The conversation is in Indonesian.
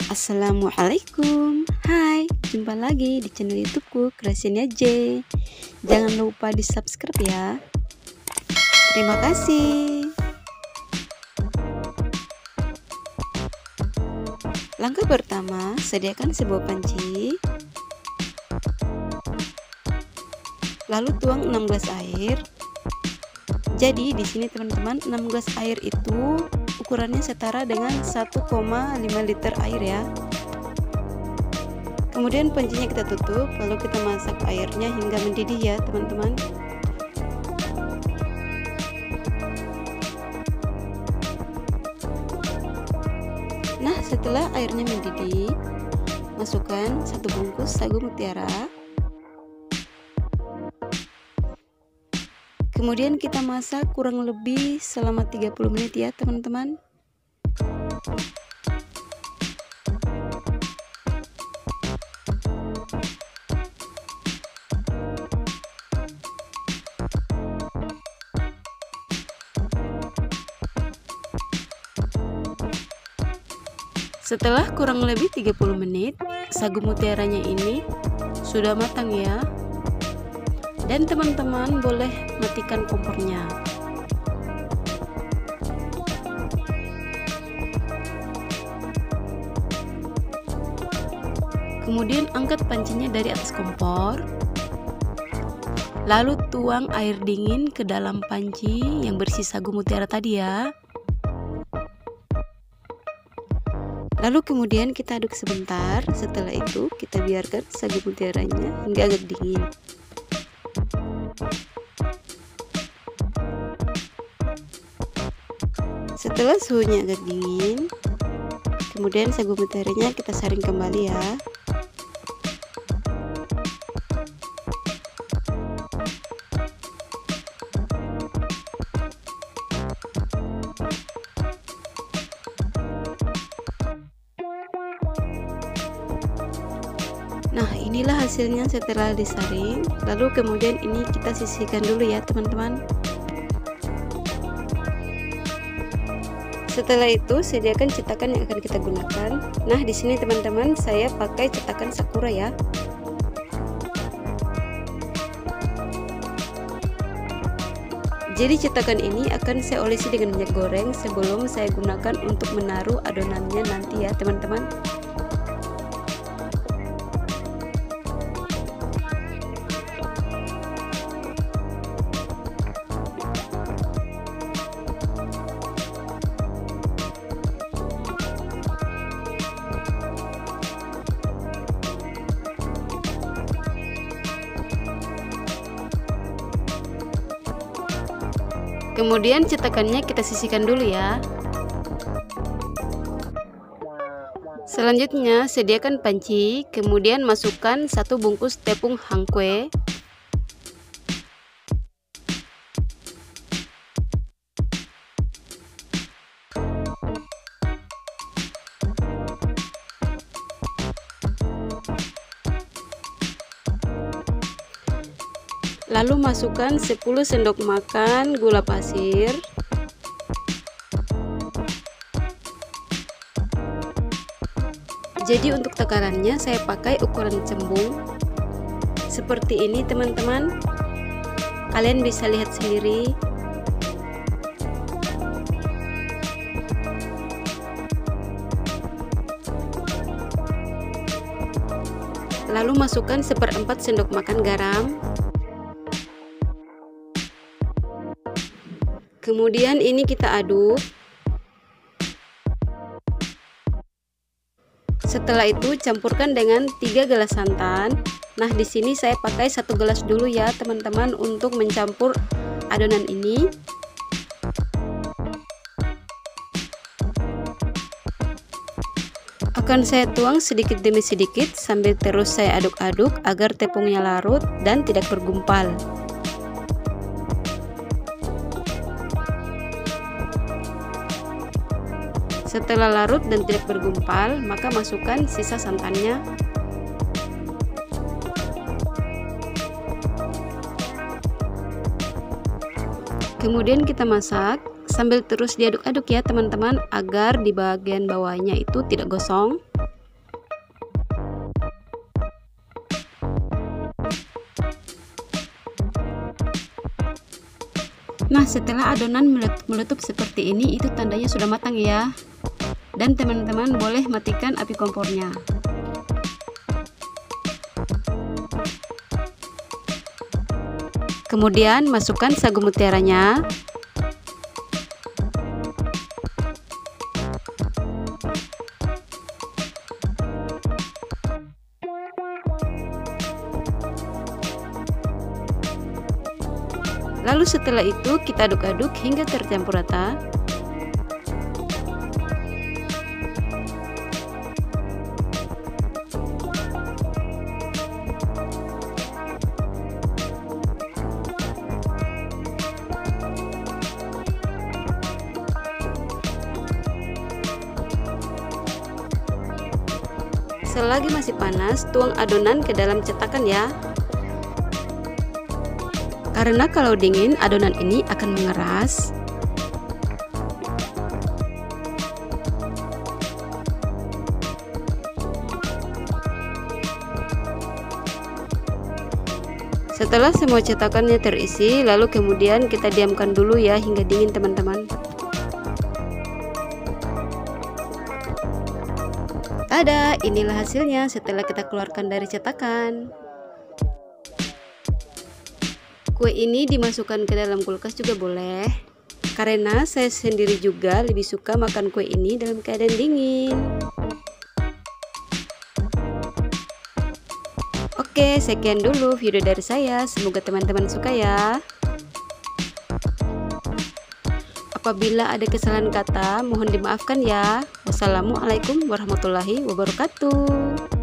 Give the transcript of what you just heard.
Assalamualaikum. Hai, jumpa lagi di channel YouTubeku Kreasinya J. Jangan lupa di subscribe ya. Terima kasih. Langkah pertama, sediakan sebuah panci. Lalu tuang 6 gelas air. Jadi di sini teman-teman, 6 gelas air itu ukurannya setara dengan 1,5 liter air ya. Kemudian pancinya kita tutup, lalu kita masak airnya hingga mendidih ya teman-teman. Nah, setelah airnya mendidih, masukkan 1 bungkus sagu mutiara. Kemudian kita masak kurang lebih selama 30 menit ya teman-teman. Setelah kurang lebih 30 menit, sagu mutiaranya ini sudah matang ya. Dan teman-teman boleh matikan kompornya. Kemudian angkat pancinya dari atas kompor. Lalu tuang air dingin ke dalam panci yang berisi sagu mutiara tadi ya. Lalu kemudian kita aduk sebentar. Setelah itu kita biarkan sagu mutiaranya hingga agak dingin. Setelah suhunya agak dingin, kemudian sagu mutiaranya kita saring kembali ya. Nah, inilah hasilnya setelah disaring. Lalu kemudian ini kita sisihkan dulu ya teman-teman. Setelah itu sediakan cetakan yang akan kita gunakan. Nah, di sini teman-teman saya pakai cetakan Sakura ya. Jadi cetakan ini akan saya olesi dengan minyak goreng sebelum saya gunakan untuk menaruh adonannya nanti ya teman-teman. Kemudian cetakannya kita sisihkan dulu ya. Selanjutnya sediakan panci, kemudian masukkan 1 bungkus tepung hangkwe. Lalu masukkan 10 sendok makan gula pasir. Jadi untuk takarannya saya pakai ukuran cembung. Seperti ini teman-teman. Kalian bisa lihat sendiri. Lalu masukkan 1/4 sendok makan garam. Kemudian ini kita aduk. Setelah itu campurkan dengan 3 gelas santan. Nah, di sini saya pakai 1 gelas dulu ya teman-teman untuk mencampur adonan ini. Akan saya tuang sedikit demi sedikit sambil terus saya aduk-aduk agar tepungnya larut dan tidak bergumpal. Setelah larut dan tidak bergumpal, maka masukkan sisa santannya. Kemudian kita masak sambil terus diaduk-aduk ya teman-teman, agar di bagian bawahnya itu tidak gosong. Nah, setelah adonan meletup seperti ini, itu tandanya sudah matang ya. Dan teman-teman boleh matikan api kompornya. Kemudian masukkan sagu mutiaranya. Lalu setelah itu kita aduk-aduk hingga tercampur rata. Selagi masih panas, tuang adonan ke dalam cetakan ya. Karena kalau dingin, adonan ini akan mengeras. Setelah semua cetakannya terisi, lalu kemudian kita diamkan dulu ya hingga dingin teman-teman. Tada, inilah hasilnya setelah kita keluarkan dari cetakan. Kue ini dimasukkan ke dalam kulkas juga boleh, karena saya sendiri juga lebih suka makan kue ini dalam keadaan dingin. Oke, sekian dulu video dari saya, semoga teman-teman suka ya. Apabila ada kesalahan kata, mohon dimaafkan ya. Wassalamualaikum warahmatullahi wabarakatuh.